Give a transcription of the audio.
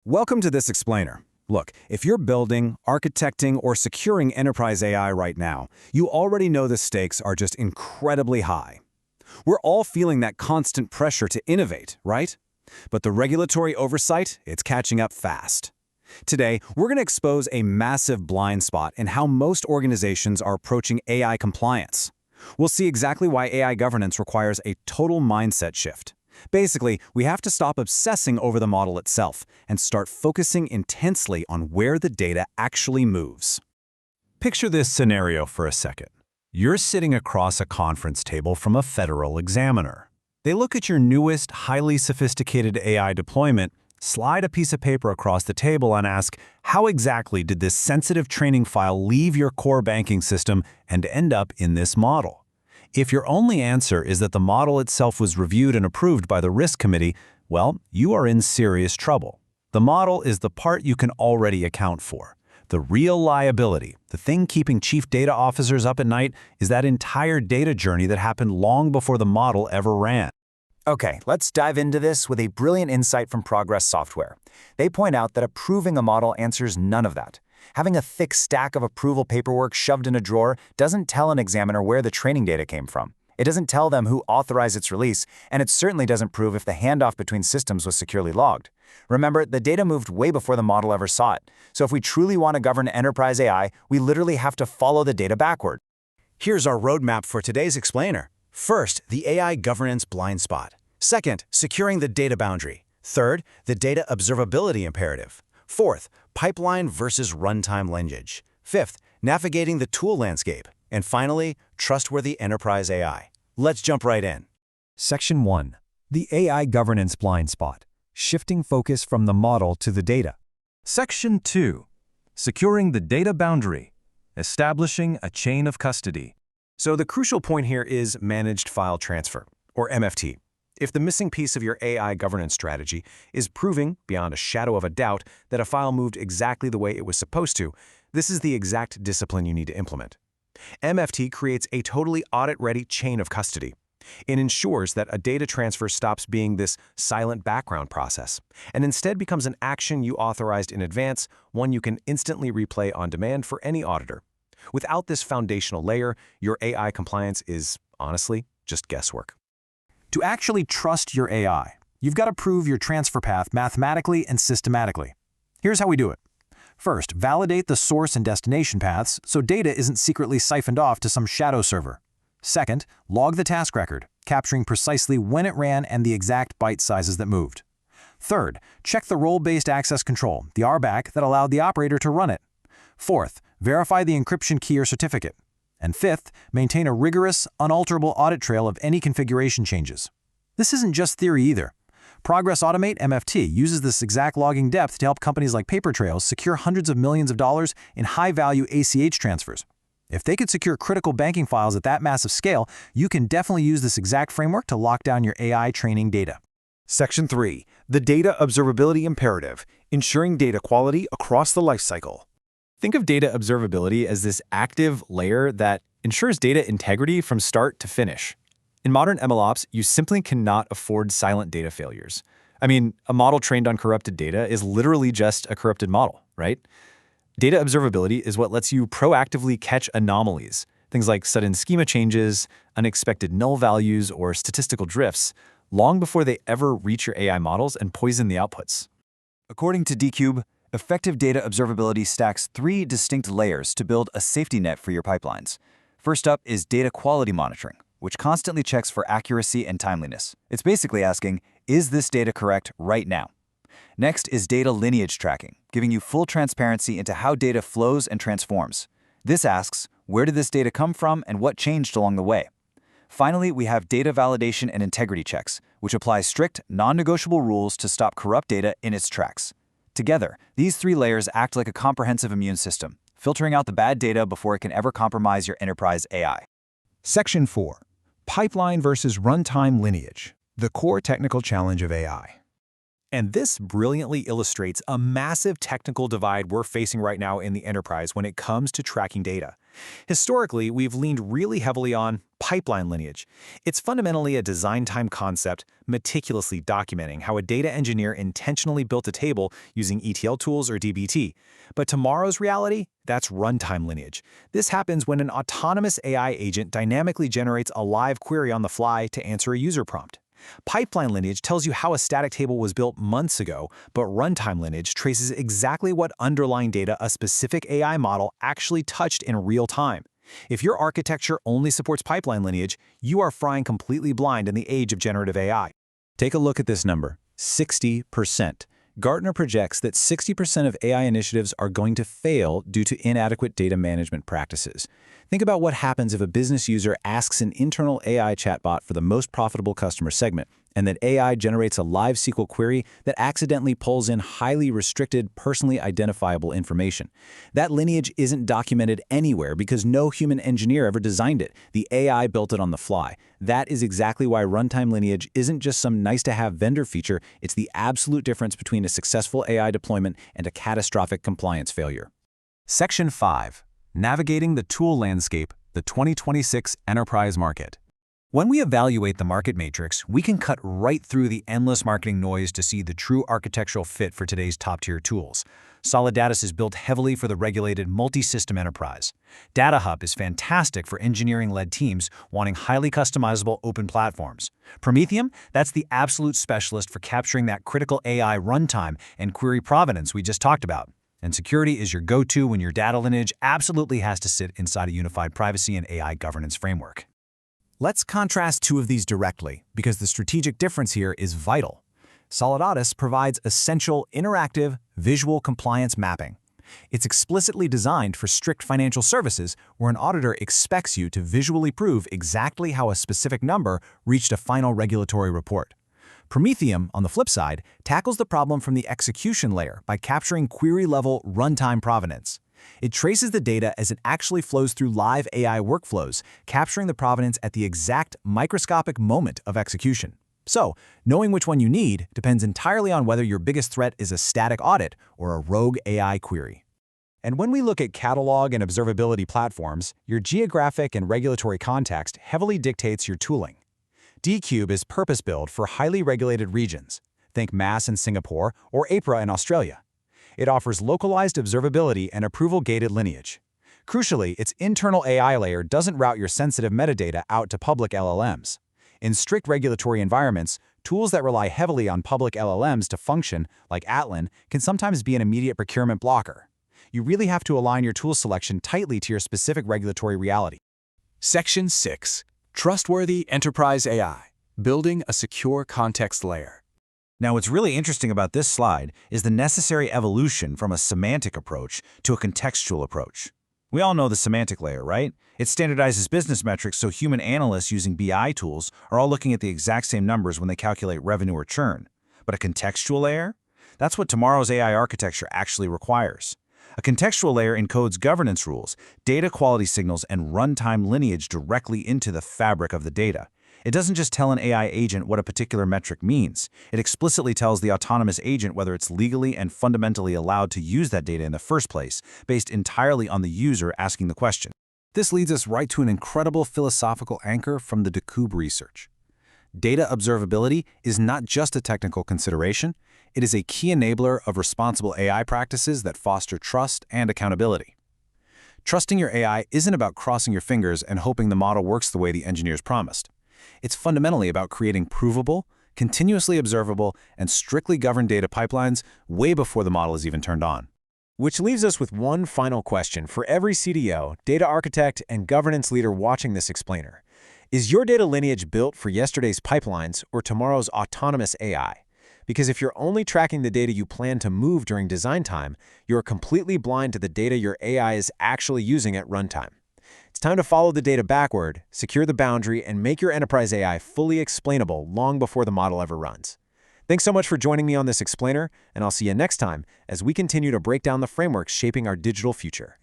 Welcome to this explainer. Look, if you're building, architecting, or securing enterprise AI right now, you already know the stakes are just incredibly high. We're all feeling that constant pressure to innovate, right? But the regulatory oversight, it's catching up fast. Today, we're going to expose a massive blind spot in how most organizations are approaching AI compliance. We'll see exactly why AI governance requires a total mindset shift. Basically, we have to stop obsessing over the model itself and start focusing intensely on where the data actually moves. Picture this scenario for a second. You're sitting across a conference table from a federal examiner. They look at your newest, highly sophisticated AI deployment, slide a piece of paper across the table and ask, how exactly did this sensitive training file leave your core banking system and end up in this model? If your only answer is that the model itself was reviewed and approved by the risk committee, well, you are in serious trouble. The model is the part you can already account for. The real liability, the thing keeping chief data officers up at night, is that entire data journey that happened long before the model ever ran. Okay, let's dive into this with a brilliant insight from Progress Software. They point out that approving a model answers none of that. Having a thick stack of approval paperwork shoved in a drawer doesn't tell an examiner where the training data came from. It doesn't tell them who authorized its release, and it certainly doesn't prove if the handoff between systems was securely logged. Remember, the data moved way before the model ever saw it. So if we truly want to govern enterprise AI, we literally have to follow the data backward. Here's our roadmap for today's explainer. First, the AI governance blind spot. Second, securing the data boundary. Third, the data observability imperative. Fourth, pipeline versus runtime lineage. Fifth, navigating the tool landscape. And finally, trustworthy enterprise AI. Let's jump right in. Section 1. The AI governance blind spot. Shifting focus from the model to the data. Section 2. Securing the data boundary. Establishing a chain of custody. So the crucial point here is managed file transfer, or MFT. If the missing piece of your AI governance strategy is proving, beyond a shadow of a doubt, that a file moved exactly the way it was supposed to, this is the exact discipline you need to implement. MFT creates a totally audit-ready chain of custody. It ensures that a data transfer stops being this silent background process and instead becomes an action you authorized in advance, one you can instantly replay on demand for any auditor. Without this foundational layer, your AI compliance is, honestly, just guesswork. To actually trust your AI, you've got to prove your transfer path mathematically and systematically. Here's how we do it. First, validate the source and destination paths so data isn't secretly siphoned off to some shadow server. Second, log the task record, capturing precisely when it ran and the exact byte sizes that moved. Third, check the role-based access control, the RBAC that allowed the operator to run it. Fourth, verify the encryption key or certificate. And fifth, maintain a rigorous, unalterable audit trail of any configuration changes. This isn't just theory either. Progress Automate MFT uses this exact logging depth to help companies like PaperTrails secure hundreds of millions of dollars in high-value ACH transfers. If they could secure critical banking files at that massive scale, you can definitely use this exact framework to lock down your AI training data. Section 3. The data observability imperative, ensuring data quality across the lifecycle. Think of data observability as this active layer that ensures data integrity from start to finish. In modern MLOps, you simply cannot afford silent data failures. I mean, a model trained on corrupted data is literally just a corrupted model, right? Data observability is what lets you proactively catch anomalies, things like sudden schema changes, unexpected null values, or statistical drifts, long before they ever reach your AI models and poison the outputs. According to DCube, effective data observability stacks 3 distinct layers to build a safety net for your pipelines. First up is data quality monitoring, which constantly checks for accuracy and timeliness. It's basically asking, is this data correct right now? Next is data lineage tracking, giving you full transparency into how data flows and transforms. This asks, where did this data come from and what changed along the way? Finally, we have data validation and integrity checks, which apply strict, non-negotiable rules to stop corrupt data in its tracks. Together, these 3 layers act like a comprehensive immune system, filtering out the bad data before it can ever compromise your enterprise AI. Section 4. Pipeline versus runtime lineage, the core technical challenge of AI. And this brilliantly illustrates a massive technical divide we're facing right now in the enterprise when it comes to tracking data. Historically, we've leaned really heavily on pipeline lineage. It's fundamentally a design time concept, meticulously documenting how a data engineer intentionally built a table using ETL tools or dbt. But tomorrow's reality? That's runtime lineage. This happens when an autonomous AI agent dynamically generates a live query on the fly to answer a user prompt. Pipeline lineage tells you how a static table was built months ago, but runtime lineage traces exactly what underlying data a specific AI model actually touched in real time. If your architecture only supports pipeline lineage, you are flying completely blind in the age of generative AI. Take a look at this number, 60%. Gartner projects that 60% of AI initiatives are going to fail due to inadequate data management practices. Think about what happens if a business user asks an internal AI chatbot for the most profitable customer segment, and that AI generates a live SQL query that accidentally pulls in highly restricted, personally identifiable information. That lineage isn't documented anywhere because no human engineer ever designed it. The AI built it on the fly. That is exactly why runtime lineage isn't just some nice-to-have vendor feature, it's the absolute difference between a successful AI deployment and a catastrophic compliance failure. Section 5. Navigating the Tool Landscape, the 2026 Enterprise Market. When we evaluate the market matrix, we can cut right through the endless marketing noise to see the true architectural fit for today's top-tier tools. Solid Data is built heavily for the regulated multi-system enterprise. Data Hub is fantastic for engineering-led teams wanting highly customizable open platforms. Prometheum, that's the absolute specialist for capturing that critical AI runtime and query provenance we just talked about. And security is your go-to when your data lineage absolutely has to sit inside a unified privacy and AI governance framework. Let's contrast two of these directly, because the strategic difference here is vital. Solid provides essential, interactive, visual compliance mapping. It's explicitly designed for strict financial services where an auditor expects you to visually prove exactly how a specific number reached a final regulatory report. Prometheum, on the flip side, tackles the problem from the execution layer by capturing query-level runtime provenance. It traces the data as it actually flows through live AI workflows, capturing the provenance at the exact microscopic moment of execution. So, knowing which one you need depends entirely on whether your biggest threat is a static audit or a rogue AI query. And when we look at catalog and observability platforms, your geographic and regulatory context heavily dictates your tooling. Dcube is purpose-built for highly regulated regions. Think MAS in Singapore or APRA in Australia. It offers localized observability and approval-gated lineage. Crucially, its internal AI layer doesn't route your sensitive metadata out to public LLMs. In strict regulatory environments, tools that rely heavily on public LLMs to function, like Atlan, can sometimes be an immediate procurement blocker. You really have to align your tool selection tightly to your specific regulatory reality. Section 6. Trustworthy Enterprise AI, Building a Secure Context Layer. Now, what's really interesting about this slide is the necessary evolution from a semantic approach to a contextual approach. We all know the semantic layer, right? It standardizes business metrics so human analysts using BI tools are all looking at the exact same numbers when they calculate revenue or churn. But a contextual layer? That's what tomorrow's AI architecture actually requires. A contextual layer encodes governance rules, data quality signals, and runtime lineage directly into the fabric of the data. It doesn't just tell an AI agent what a particular metric means. It explicitly tells the autonomous agent whether it's legally and fundamentally allowed to use that data in the first place, based entirely on the user asking the question. This leads us right to an incredible philosophical anchor from the Dcube research. Data observability is not just a technical consideration, it is a key enabler of responsible AI practices that foster trust and accountability. Trusting your AI isn't about crossing your fingers and hoping the model works the way the engineers promised. It's fundamentally about creating provable, continuously observable, and strictly governed data pipelines way before the model is even turned on. Which leaves us with one final question for every CDO, data architect, and governance leader watching this explainer. Is your data lineage built for yesterday's pipelines or tomorrow's autonomous AI? Because if you're only tracking the data you plan to move during design time, you're completely blind to the data your AI is actually using at runtime. It's time to follow the data backward, secure the boundary, and make your enterprise AI fully explainable long before the model ever runs. Thanks so much for joining me on this explainer, and I'll see you next time as we continue to break down the frameworks shaping our digital future.